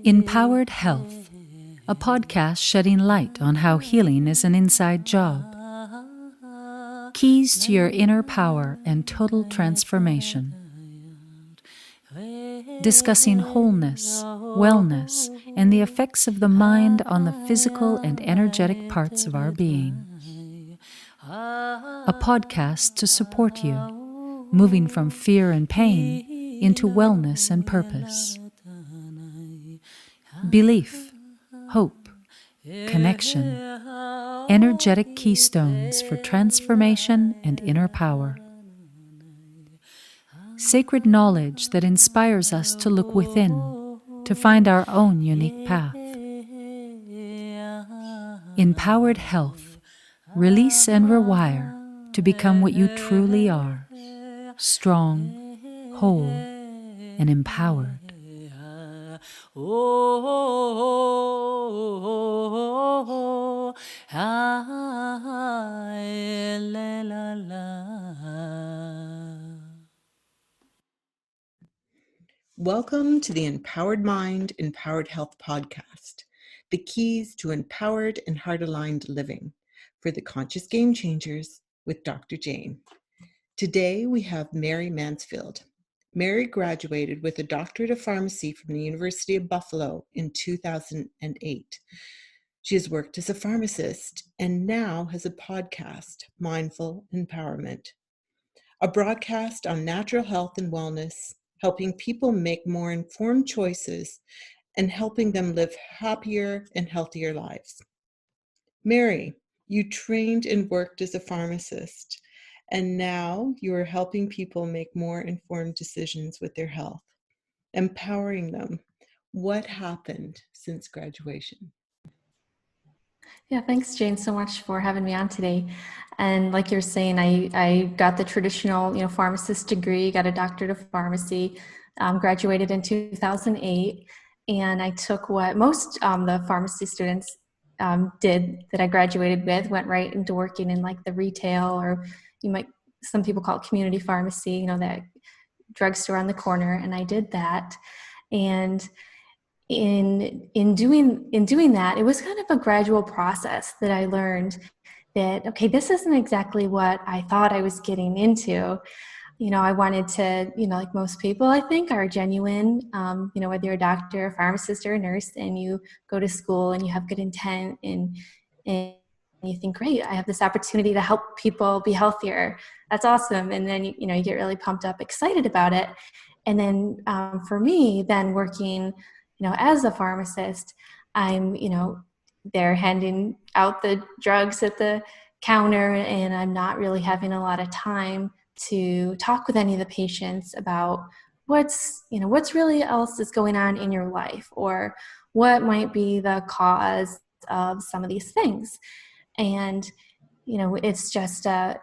Empowered Health, a podcast shedding light on how healing is an inside job. Keys to your inner power and total transformation. Discussing wholeness, wellness, and the effects of the mind on the physical and energetic parts of our being. A podcast to support you, moving from fear and pain into wellness and purpose. Belief, hope, connection, energetic keystones for transformation and inner power. Sacred knowledge that inspires us to look within, to find our own unique path. Empowered Health, release and rewire to become what you truly are, strong, whole, and empowered. Welcome to the Empowered Mind, Empowered Health podcast, the keys to empowered and heart-aligned living for the conscious game changers with Dr. Jayne. Today we have Mary Mansfield. Mary graduated with a doctorate of pharmacy from the University of Buffalo in 2008. She has worked as a pharmacist and now has a podcast, Mindful Empowerment, a broadcast on natural health and wellness, helping people make more informed choices and helping them live happier and healthier lives. Mary, you trained and worked as a pharmacist, and now you are helping people make more informed decisions with their health, empowering them. What happened since graduation? Yeah, thanks, Jayne, so much for having me on today. And like you're saying, I got the traditional, pharmacist degree, got a doctorate of pharmacy, graduated in 2008, and I took what most the pharmacy students did that I graduated with, went right into working in like the retail, or some people call it community pharmacy, that drugstore on the corner, and I did that. And in doing that, it was kind of a gradual process that I learned that, okay, this isn't exactly what I thought I was getting into. I wanted to, like most people, I think, are genuine, whether you're a doctor, a pharmacist, or a nurse, and you go to school and you have good intent and you think, great, I have this opportunity to help people be healthier. That's awesome. And then, you get really pumped up, excited about it. And then for me, then working as a pharmacist, I'm, they're handing out the drugs at the counter, and I'm not really having a lot of time to talk with any of the patients about what's really else is going on in your life, or what might be the cause of some of these things. And, it's just, kind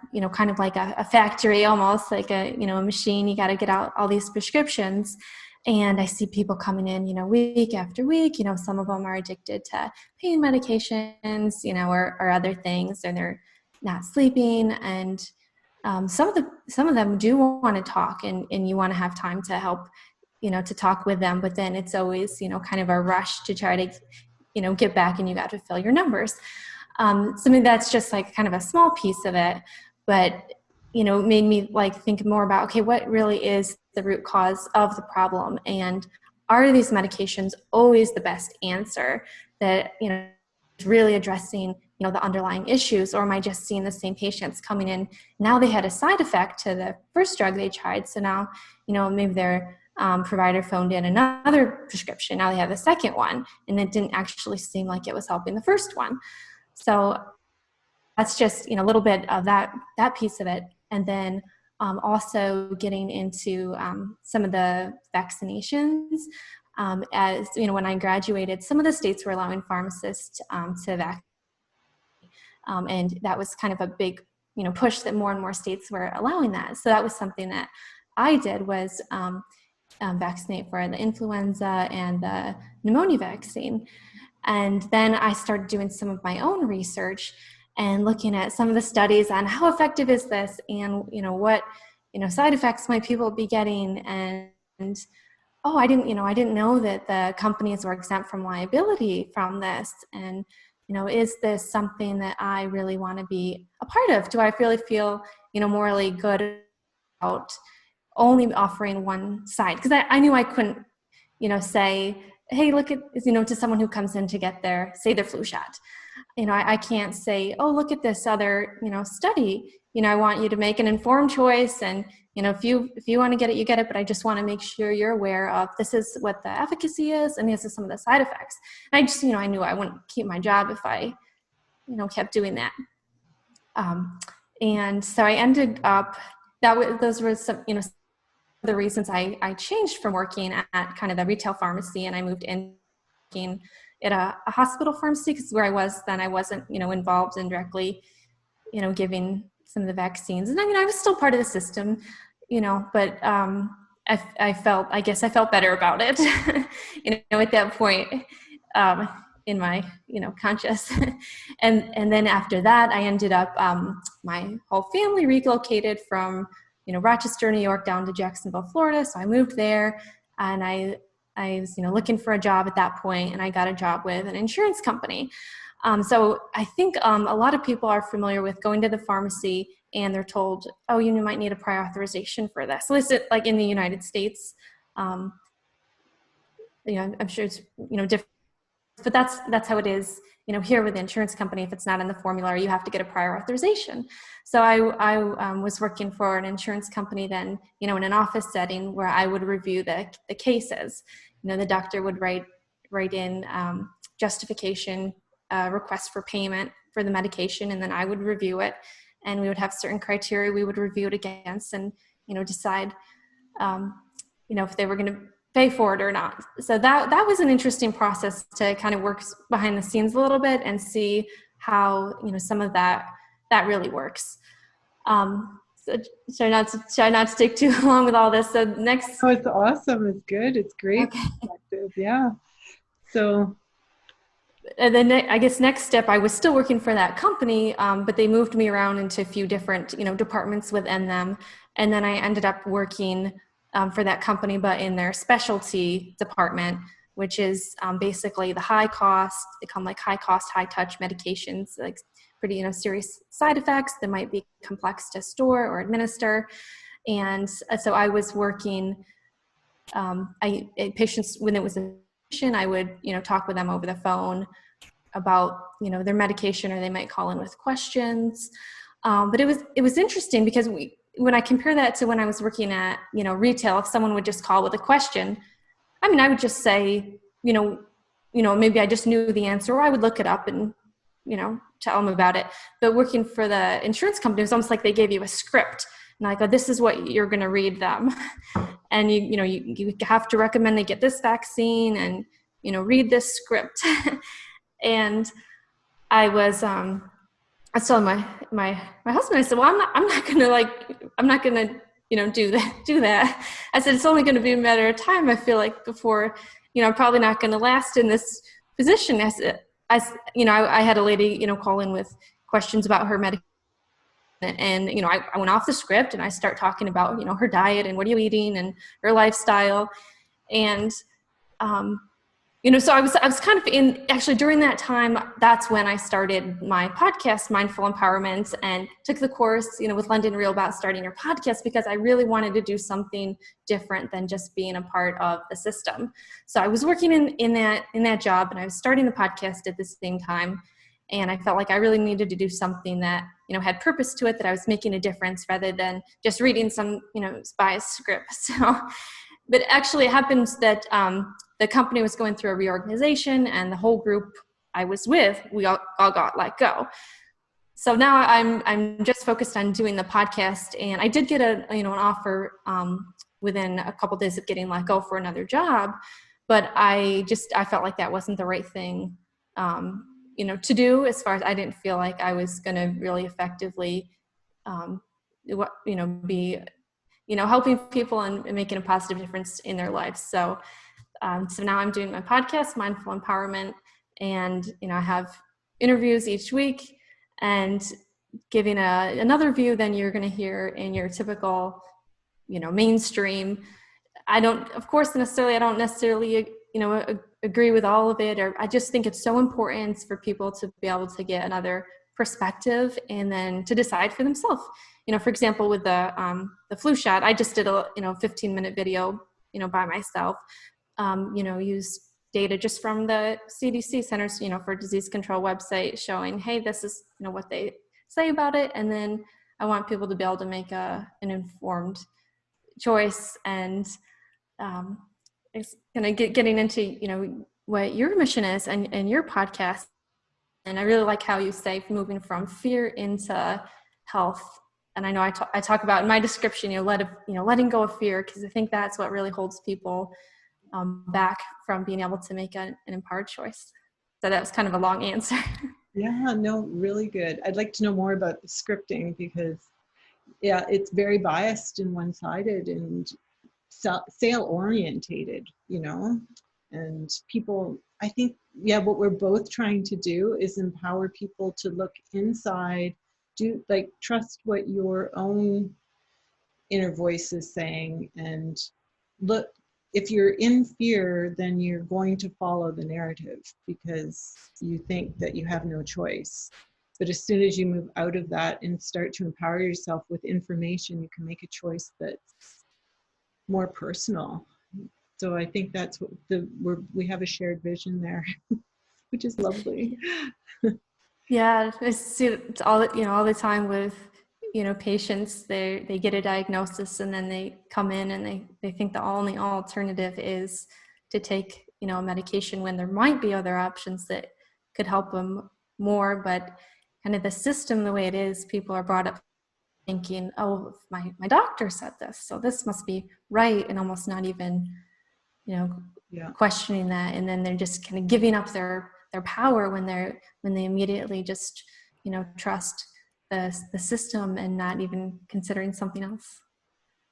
of like a factory, almost like a machine. You got to get out all these prescriptions. And I see people coming in, week after week. Some of them are addicted to pain medications, or other things, and they're not sleeping. And some of them do want to talk, and you want to have time to help, to talk with them. But then it's always, kind of a rush to try to, get back, and you got to fill your numbers. So that's just like kind of a small piece of it, but it made me like think more about, okay, what really is the root cause of the problem, and are these medications always the best answer that is really addressing the underlying issues, or am I just seeing the same patients coming in? Now they had a side effect to the first drug they tried, so now maybe their provider phoned in another prescription. Now they have the second one, and it didn't actually seem like it was helping the first one. So that's just a little bit of that piece of it. And then also getting into some of the vaccinations. As when I graduated, some of the states were allowing pharmacists to vaccinate, and that was kind of a big push that more and more states were allowing that. So that was something that I did, was vaccinate for the influenza and the pneumonia vaccine. And then I started doing some of my own research and looking at some of the studies on how effective is this, and what side effects might people be getting, and oh, I didn't know that the companies were exempt from liability from this. And, is this something that I really want to be a part of? Do I really feel, morally good about only offering one side? Because I knew I couldn't, say, hey, look at, to someone who comes in to get their flu shot. I can't say, oh, look at this other, study. I want you to make an informed choice, and, if you want to get it, you get it, but I just want to make sure you're aware of this is what the efficacy is, and this is some of the side effects. And I just, I knew I wouldn't keep my job if I, kept doing that. And so I ended up, those were some, the reasons I changed from working at kind of the retail pharmacy, and I moved in working at a hospital pharmacy, because where I was then, I wasn't, involved in directly, giving some of the vaccines. And I was still part of the system, but I felt better about it, at that point, in my, conscious. and then after that, I ended up, my whole family relocated from, Rochester, New York, down to Jacksonville, Florida. So I moved there, and I was, looking for a job at that point, and I got a job with an insurance company. So I think a lot of people are familiar with going to the pharmacy and they're told, oh, you might need a prior authorization for this. So this is like in the United States. I'm sure it's, different, but that's how it is, here with the insurance company. If it's not in the formulary, you have to get a prior authorization. So I was working for an insurance company then, in an office setting where I would review the cases. The doctor would write in justification, request for payment for the medication, and then I would review it, and we would have certain criteria we would review it against, and decide if they were going to pay for it or not. So that was an interesting process to kind of work behind the scenes a little bit and see how some of that really works. So try not to take too long with all this. So next. Oh, it's awesome. It's good. It's great. Okay. Yeah. So. And then I guess next step, I was still working for that company, but they moved me around into a few different, departments within them. And then I ended up working for that company, but in their specialty department, which is basically the high cost, they come like high cost, high touch medications, like pretty, serious side effects that might be complex to store or administer. And so I was working, patients, when it was a patient, I would, talk with them over the phone about, their medication, or they might call in with questions. But it was interesting because when I compare that to when I was working at, retail, if someone would just call with a question, I would just say, maybe I just knew the answer, or I would look it up and, tell them about it. But working for the insurance company, it was almost like they gave you a script, and I go, this is what you're going to read them. And you have to recommend they get this vaccine, and, read this script. And I was telling my husband, I said, well, I'm not gonna do that. I said, it's only going to be a matter of time, I feel like, before, I'm probably not going to last in this position. I had a lady, call in with questions about her medication, and, I went off the script, and I start talking about, her diet and what are you eating and her lifestyle. And, so I was kind of actually during that time, that's when I started my podcast, Mindful Empowerment, and took the course, with London Real about starting your podcast, because I really wanted to do something different than just being a part of the system. So I was working in that job, and I was starting the podcast at the same time. And I felt like I really needed to do something that, had purpose to it, that I was making a difference rather than just reading some, biased script. So, but actually it happens that, the company was going through a reorganization, and the whole group I was with, we all got let go. So now I'm just focused on doing the podcast, and I did get an offer within a couple of days of getting let go for another job, but I felt like that wasn't the right thing, to do, as far as I didn't feel like I was going to really effectively, be, helping people and making a positive difference in their lives. So now I'm doing my podcast, Mindful Empowerment, and, I have interviews each week, and giving another view than you're going to hear in your typical, mainstream of course, necessarily, I don't necessarily, agree with all of it, or I just think it's so important for people to be able to get another perspective and then to decide for themselves. For example, with the flu shot, I just did a 15-minute video, by myself, use data just from the CDC Centers, for Disease Control website showing, hey, this is, what they say about it. And then I want people to be able to make an informed choice. And it's kind of getting into, what your mission is and your podcast. And I really like how you say moving from fear into health. And I know I talk about in my description, letting go of fear, because I think that's what really holds people back from being able to make an empowered choice. So that was kind of a long answer. Yeah, no, really good. I'd like to know more about the scripting, because it's very biased and one-sided and sale orientated, and people, I think, what we're both trying to do is empower people to look inside, trust what your own inner voice is saying, and look, if you're in fear, then you're going to follow the narrative because you think that you have no choice. But as soon as you move out of that and start to empower yourself with information, you can make a choice that's more personal. So I think that's what we have a shared vision there, which is lovely. Yeah, I see it all the time with patients. They get a diagnosis and then they come in and they think the only alternative is to take a medication, when there might be other options that could help them more. But kind of the system, the way it is, people are brought up thinking, oh, my doctor said this, so this must be right, and almost not even questioning that. And then they're just kind of giving up their power when they immediately just trust the system and not even considering something else.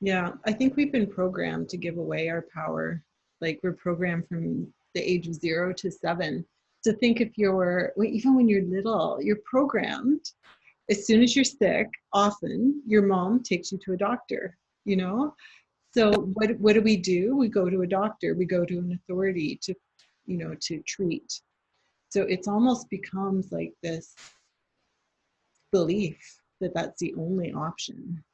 Yeah, I think we've been programmed to give away our power. Like, we're programmed from the age of 0 to 7 to think, even when you're little, you're programmed. As soon as you're sick, often your mom takes you to a doctor, So what do? We go to a doctor, we go to an authority to treat. So it's almost becomes like this belief that that's the only option.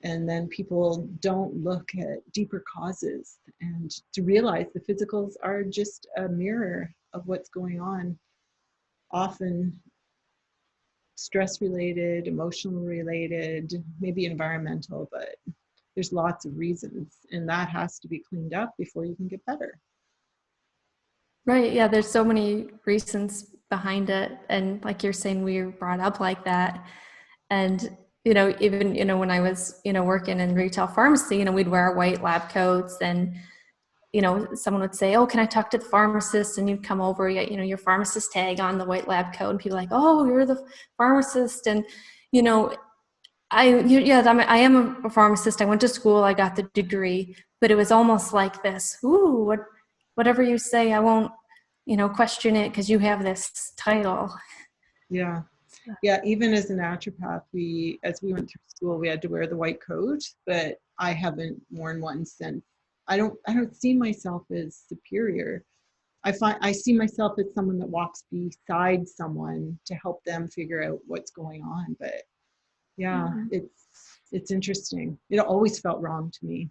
And then people don't look at deeper causes and to realize the physicals are just a mirror of what's going on. Often stress related, emotional related, maybe environmental, but there's lots of reasons, and that has to be cleaned up before you can get better. Right. Yeah. There's so many reasons behind it. And like you're saying, we were brought up like that. And, even, when I was, working in retail pharmacy, we'd wear our white lab coats, and, someone would say, oh, can I talk to the pharmacist? And you'd come over, your pharmacist tag on the white lab coat, and people like, oh, you're the pharmacist. And, I am a pharmacist. I went to school, I got the degree, but it was almost like this, ooh, whatever you say, I won't, question it because you have this title. Yeah. Yeah. Even as a naturopath, as we went through school, we had to wear the white coat, but I haven't worn one since. I don't see myself as superior. I see myself as someone that walks beside someone to help them figure out what's going on. But yeah, mm-hmm. It's interesting. It always felt wrong to me.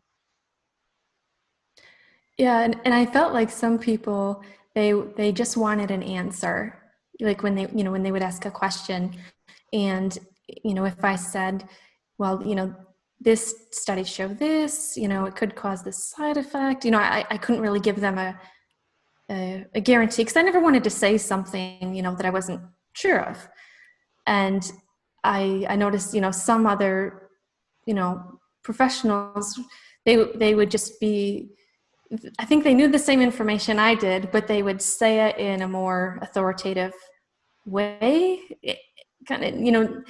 Yeah, and I felt like some people, they just wanted an answer. Like when they would ask a question, and if I said, well, this study showed this, it could cause this side effect. I couldn't really give them a guarantee, because I never wanted to say something that I wasn't sure of. And I noticed some other professionals, they would just be, I think they knew the same information I did, but they would say it in a more authoritative way, kind of,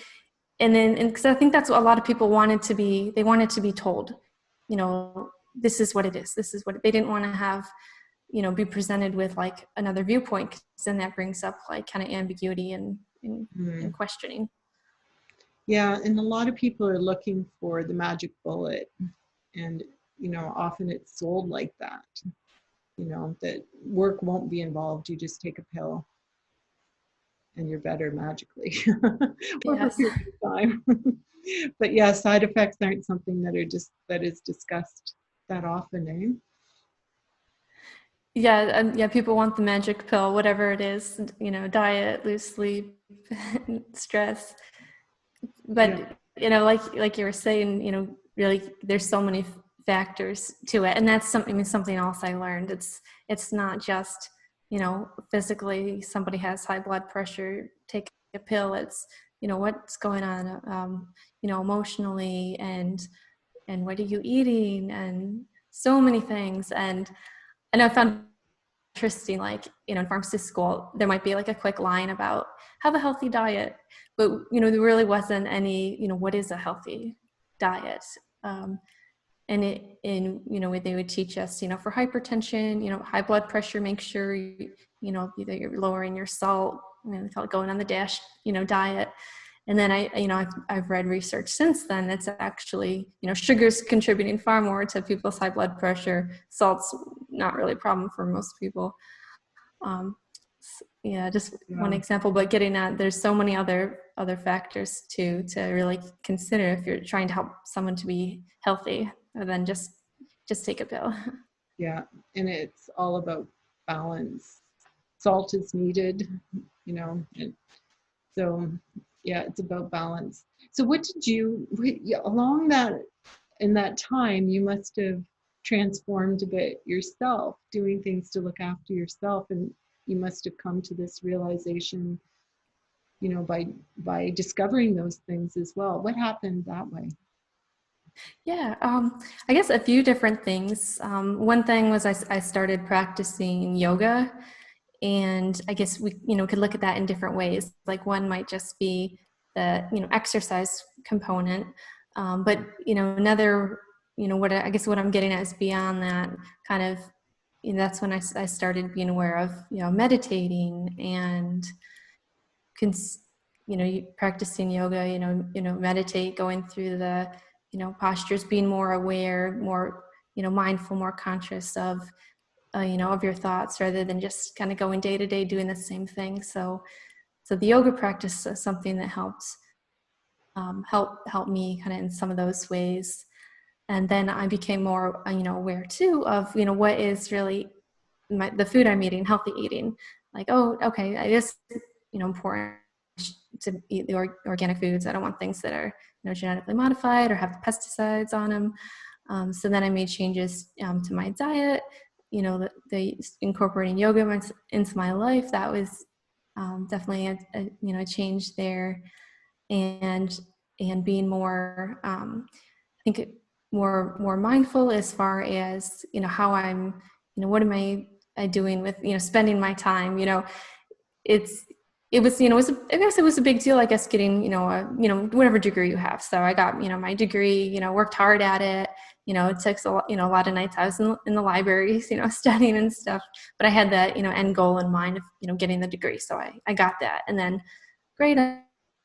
and then, because I think that's what a lot of people wanted to be told, this is what it is. This is what they didn't want to have, be presented with like another viewpoint, because then that brings up like kind of ambiguity and questioning. Yeah, and a lot of people are looking for the magic bullet, and often it's sold like that, that work won't be involved. You just take a pill and you're better magically or for a Yes. period of time. But yeah, side effects aren't something that is discussed that often, eh? Yeah, yeah, people want the magic pill, whatever it is, diet, lose sleep, stress. Yeah. But, like you were saying, really there's so many factors to it. And that's something else I learned. It's not just, physically somebody has high blood pressure, take a pill. It's, what's going on, emotionally, and what are you eating, and so many things. And I found interesting, like, in pharmacy school, there might be like a quick line about have a healthy diet, but, there really wasn't any, what is a healthy diet? And they would teach us, for hypertension, high blood pressure, make sure, that you're lowering your salt, they call it going on the DASH, diet. And then I've read research since then that's actually, sugar's contributing far more to people's high blood pressure. Salt's not really a problem for most people. Just one example, but getting at, there's so many other factors to really consider if you're trying to help someone to be healthy, other than just take a pill. Yeah, and it's all about balance. Salt is needed, and so yeah, it's about balance. So what did along that, in that time, you must have transformed a bit yourself, doing things to look after yourself, and you must have come to this realization, by discovering those things as well. What happened that way? Yeah, I guess a few different things. One thing was I started practicing yoga, and I guess we could look at that in different ways. Like, one might just be the exercise component, but another, what I'm getting at is beyond that kind of. That's when I started being aware of meditating and practicing yoga, meditate, going through the postures, being more aware, more mindful, more conscious of of your thoughts, rather than just kind of going day to day doing the same thing. So the yoga practice is something that helps help me kind of in some of those ways. And then I became more aware too of what is really the food I'm eating, healthy eating. Like, oh, okay, it is important to eat the organic foods. I don't want things that are genetically modified or have pesticides on them. So then I made changes to my diet. The incorporating yoga into my life, that was definitely a change there. And being more, I think, more mindful as far as how I'm, what am I doing with spending my time. It's it was I guess it was a big deal, I guess, getting whatever degree you have. So I got my degree, worked hard at it. It took a lot of nights I was in the libraries, studying and stuff. But I had that end goal in mind of getting the degree. So I got that, and then great,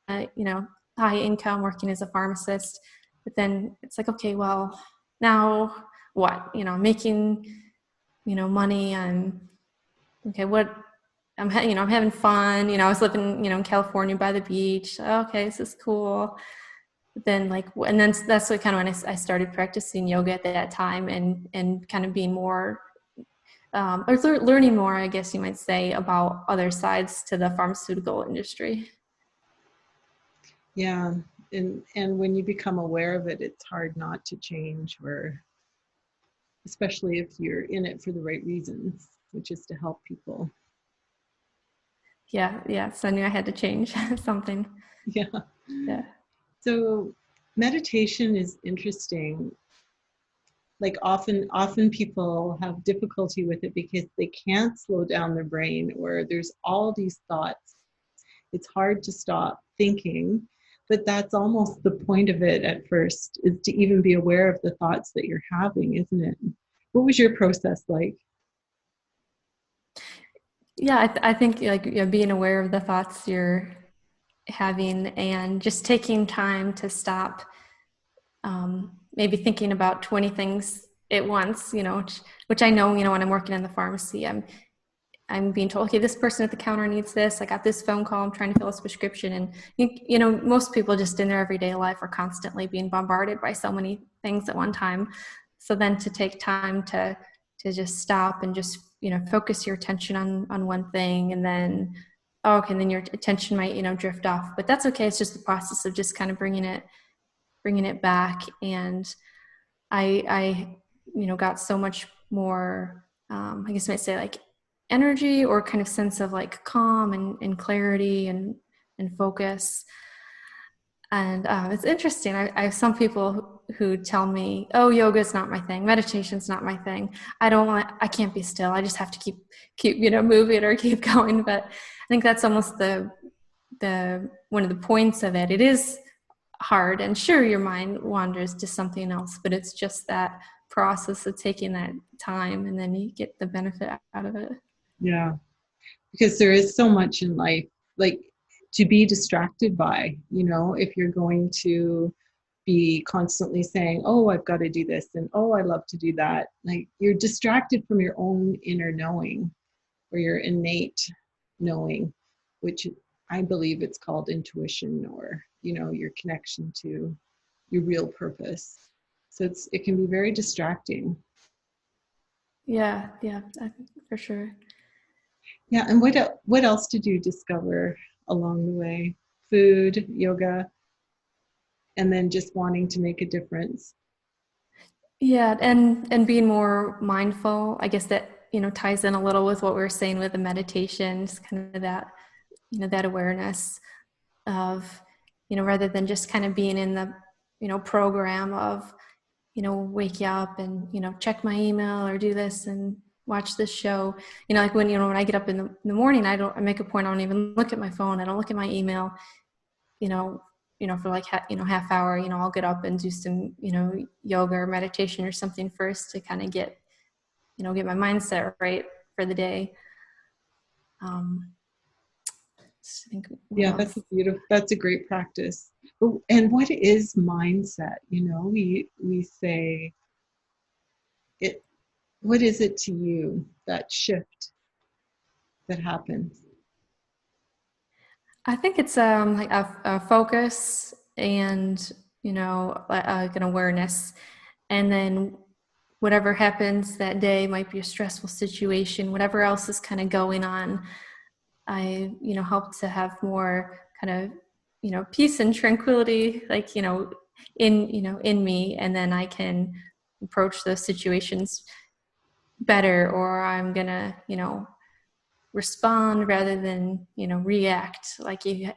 high income, working as a pharmacist. But then it's like, okay, well, now what? Making money. Okay, what? I'm having fun. I was living in California by the beach. Okay, this is cool. But then and then that's what kind of when I started practicing yoga at that time, and kind of being more or learning more, I guess you might say, about other sides to the pharmaceutical industry. Yeah, and when you become aware of it, it's hard not to change, or especially if you're in it for the right reasons, which is to help people. Yeah. So I knew I had to change something. Yeah. Yeah. So meditation is interesting. Like, often people have difficulty with it because they can't slow down their brain, or there's all these thoughts. It's hard to stop thinking, but that's almost the point of it at first, is to even be aware of the thoughts that you're having, isn't it? What was your process like? Yeah, I think being aware of the thoughts you're having, and just taking time to stop, maybe thinking about 20 things at once, which I know, when I'm working in the pharmacy, I'm being told, okay, this person at the counter needs this. I got this phone call. I'm trying to fill this prescription. And, most people just in their everyday life are constantly being bombarded by so many things at one time. So then to take time to just stop and just, focus your attention on one thing, and then, then your attention might, drift off, but that's okay. It's just the process of just kind of bringing it back. And I got so much more, I guess I might say like energy, or kind of sense of like calm and clarity and focus. And it's interesting. I have some people who tell me, oh, yoga is not my thing. Meditation's not my thing. I can't be still. I just have to keep, moving or keep going. But I think that's almost the one of the points of it. It is hard, and sure, your mind wanders to something else, but it's just that process of taking that time, and then you get the benefit out of it. Yeah, because there is so much in life, like, to be distracted by, if you're going to be constantly saying, oh, I've got to do this, and oh, I love to do that. Like, you're distracted from your own inner knowing, or your innate knowing, which I believe it's called intuition, or, your connection to your real purpose. So it can be very distracting. Yeah, for sure. Yeah, and what else did you discover along the way? Food, yoga, and then just wanting to make a difference. Yeah, and being more mindful. I guess that, ties in a little with what we were saying with the meditation, just kind of that, that awareness of, rather than just kind of being in the, program of, wake you up and, check my email or do this and watch this show. Like when I get up in the morning, I make a point, I don't even look at my phone. I don't look at my email, for like, half hour, I'll get up and do some, yoga or meditation or something first to kind of get my mindset right for the day. That's a great practice. And what is mindset? We say it, what is it to you, that shift that happens? I think it's like a focus and, like an awareness. And then whatever happens that day, might be a stressful situation, whatever else is kind of going on, I, help to have more kind of, peace and tranquility, like, in me. And then I can approach those situations better, or I'm gonna, respond rather than, react. Like you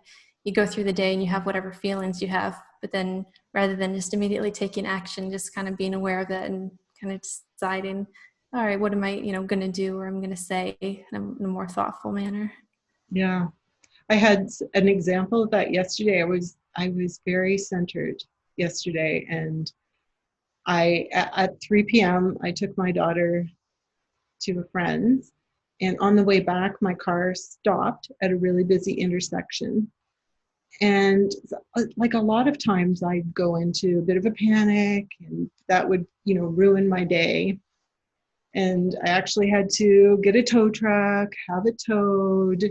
go through the day and you have whatever feelings you have, but then rather than just immediately taking action, just kind of being aware of that and kind of deciding, all right, what am I, going to do, or I'm going to say in a more thoughtful manner. Yeah. I had an example of that yesterday. I was very centered yesterday, and at 3 p.m. I took my daughter to a friend's, and on the way back, my car stopped at a really busy intersection. And like a lot of times I'd go into a bit of a panic, and that would, ruin my day. And I actually had to get a tow truck, have it towed,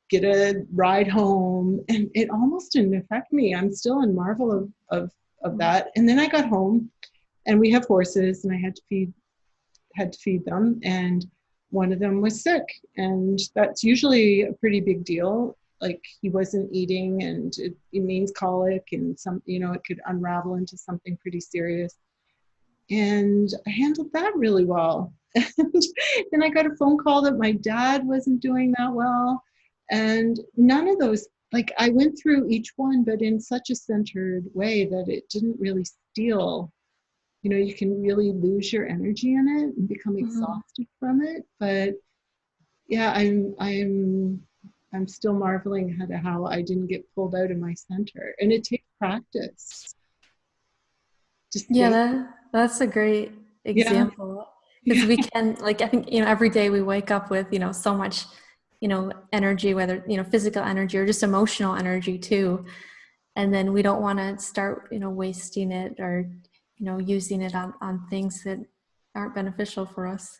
get a ride home, and it almost didn't affect me. I'm still in marvel of that. And then I got home, and we have horses, and I had to feed them, and one of them was sick, and that's usually a pretty big deal. Like, he wasn't eating, and it means colic, and it could unravel into something pretty serious. And I handled that really well. And then I got a phone call that my dad wasn't doing that well. And none of those, like, I went through each one, but in such a centered way that it didn't really steal. You can really lose your energy in it and become exhausted from it. But yeah, I'm still marveling at how I didn't get pulled out of my center. And it takes practice. That's a great example. Because we can, like, I think, every day we wake up with, so much, energy, whether, physical energy or just emotional energy too. And then we don't want to start, wasting it or, using it on things that, aren't beneficial for us.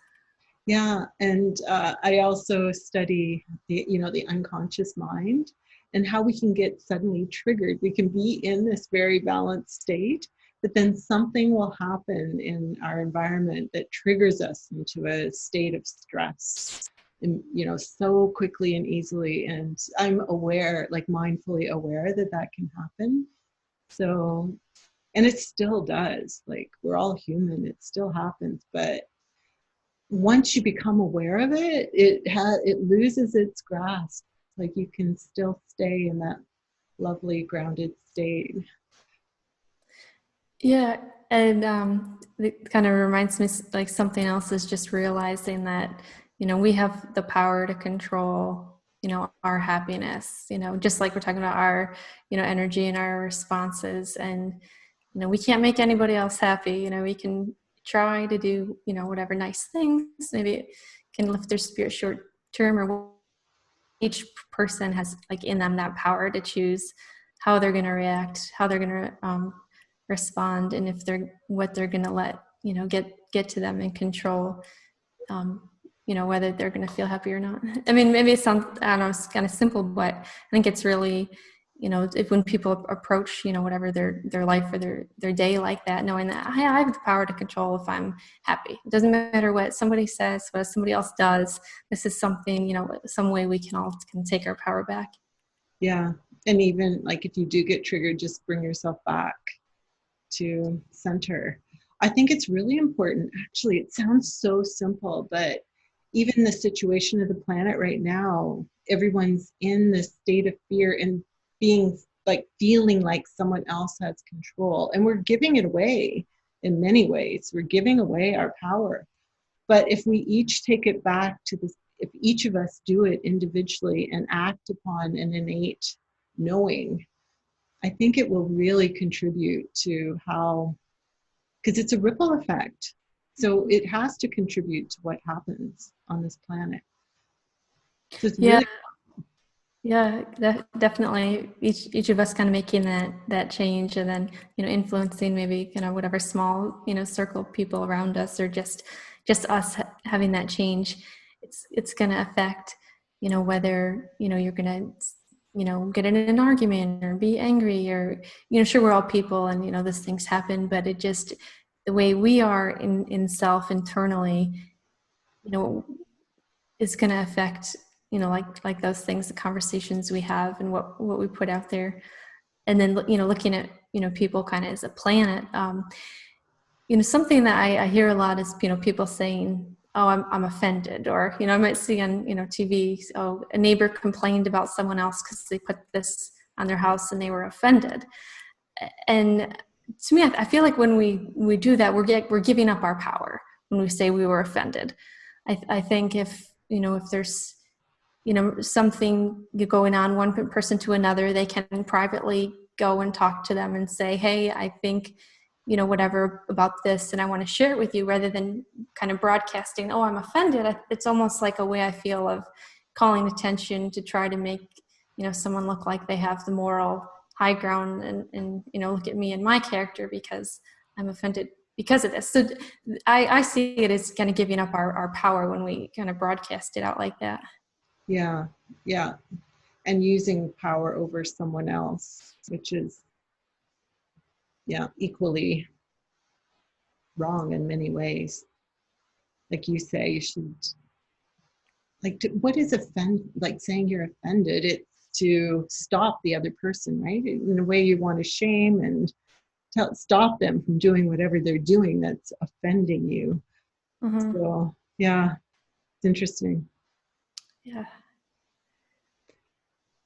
Yeah, and I also study the unconscious mind and how we can get suddenly triggered. We can be in this very balanced state, but then something will happen in our environment that triggers us into a state of stress, and, so quickly and easily. And I'm aware, like mindfully aware, that that can happen. So, and it still does. Like, we're all human; it still happens, but once you become aware of it, it loses its grasp. Like, you can still stay in that lovely grounded state. Yeah, and it kind of reminds me, like, something else is just realizing that, we have the power to control, our happiness, just like we're talking about our, energy and our responses. And, we can't make anybody else happy. We can try to do, whatever nice things, maybe it can lift their spirit short term, or each person has, like, in them that power to choose how they're going to react, how they're going to respond, and if what they're going to let get to them and control, whether they're going to feel happy or not. I mean, maybe it sounds, I don't know, it's kind of simple, but I think it's really, if when people approach whatever their life or their day like that, knowing that I have the power to control if I'm happy. It doesn't matter what somebody says, what somebody else does. This is something, some way we can take our power back. Yeah, and even like if you do get triggered, just bring yourself back to center. I think it's really important. Actually, it sounds so simple, but even the situation of the planet right now, everyone's in this state of fear and feeling like someone else has control. And we're giving it away in many ways. We're giving away our power. But if we each take it back to this, if each of us do it individually and act upon an innate knowing, I think it will really contribute to how, because it's a ripple effect. So it has to contribute to what happens on this planet. So it's Yeah. really, Yeah, definitely. Each of us kind of making that change, and then influencing maybe whatever small circle of people around us, or just us having that change. It's going to affect whether you're going to get in an argument or be angry, or sure, we're all people and these things happen, but it just, the way we are in self internally is going to affect like those things, the conversations we have and what we put out there. And then looking at people kind of as a planet. Something that I hear a lot is people saying, oh, I'm offended, or I might see on TV, oh, a neighbor complained about someone else because they put this on their house and they were offended. And to me, I feel like when we do that, we're giving up our power when we say we were offended. I think if there's something going on, one person to another, they can privately go and talk to them and say, hey, I think whatever about this, and I want to share it with you, rather than kind of broadcasting, oh, I'm offended. It's almost like a way, I feel, of calling attention to try to make someone look like they have the moral high ground, and look at me and my character because I'm offended because of this. So I see it as kind of giving up our power when we kind of broadcast it out like that. yeah. And using power over someone else, which is, equally wrong in many ways. Like you say, you should, what is like saying you're offended? It's to stop the other person, right? In a way you want to shame and stop them from doing whatever they're doing that's offending you. Mm-hmm. So, yeah, it's interesting. Yeah.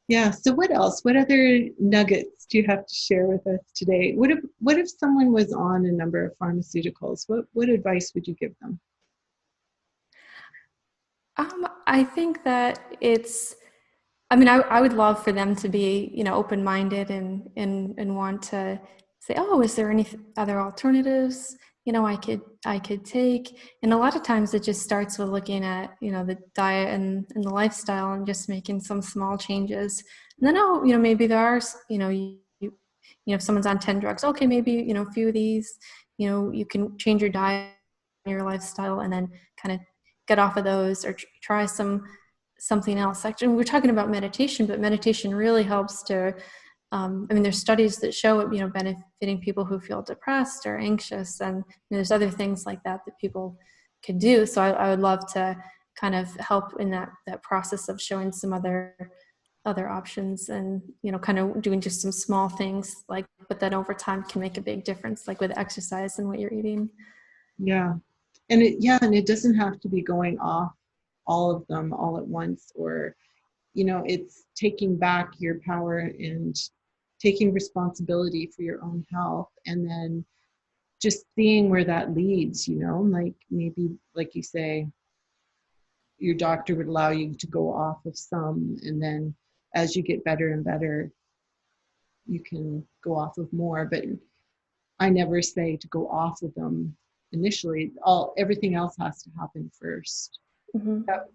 Yeah. So what else? What other nuggets do you have to share with us today? What if someone was on a number of pharmaceuticals? What advice would you give them? I think that I would love for them to be, open-minded and want to say, oh, is there any other alternatives, I could take? And a lot of times it just starts with looking at, the diet and the lifestyle and just making some small changes. And then, maybe there are, if someone's on 10 drugs, okay, maybe, a few of these, you can change your diet your lifestyle, and then kind of get off of those or try something else. Actually, we're talking about meditation, but meditation really helps to, there's studies that show it, benefiting people who feel depressed or anxious, and there's other things like that people could do. So I would love to kind of help in that process of showing some other options, and kind of doing just some small things, but that over time can make a big difference, like with exercise and what you're eating. Yeah. And it doesn't have to be going off all of them all at once, or it's taking back your power and taking responsibility for your own health, and then just seeing where that leads, like maybe, like you say, your doctor would allow you to go off of some, and then as you get better and better, you can go off of more. But I never say to go off of them initially. Everything else has to happen first. Mm-hmm. That,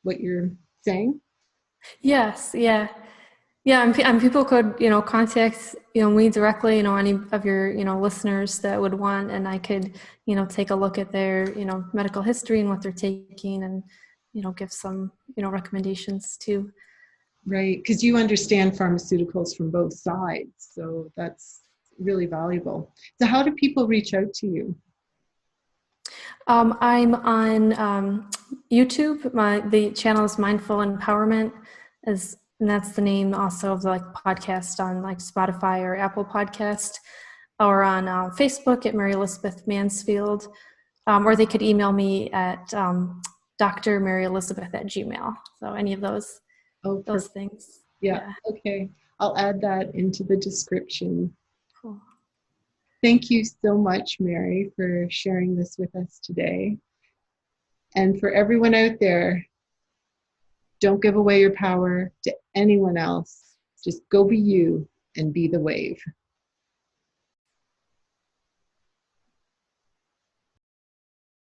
what you're saying? Yes. Yeah. Yeah. And people could, contact, me directly, any of your, listeners that would want, and I could, take a look at their, medical history and what they're taking, and, give some, recommendations too. Right. Because you understand pharmaceuticals from both sides. So that's really valuable. So how do people reach out to you? I'm on YouTube. The channel is Mindful Empowerment, and that's the name also of the podcast on Spotify or Apple Podcast, or on Facebook at Mary Elizabeth Mansfield, or they could email me at drmaryelizabeth@gmail. So any of those things. Yeah. Okay. I'll add that into the description. Cool. Thank you so much, Mary, for sharing this with us today. And for everyone out there, don't give away your power to anyone else. Just go be you and be the wave.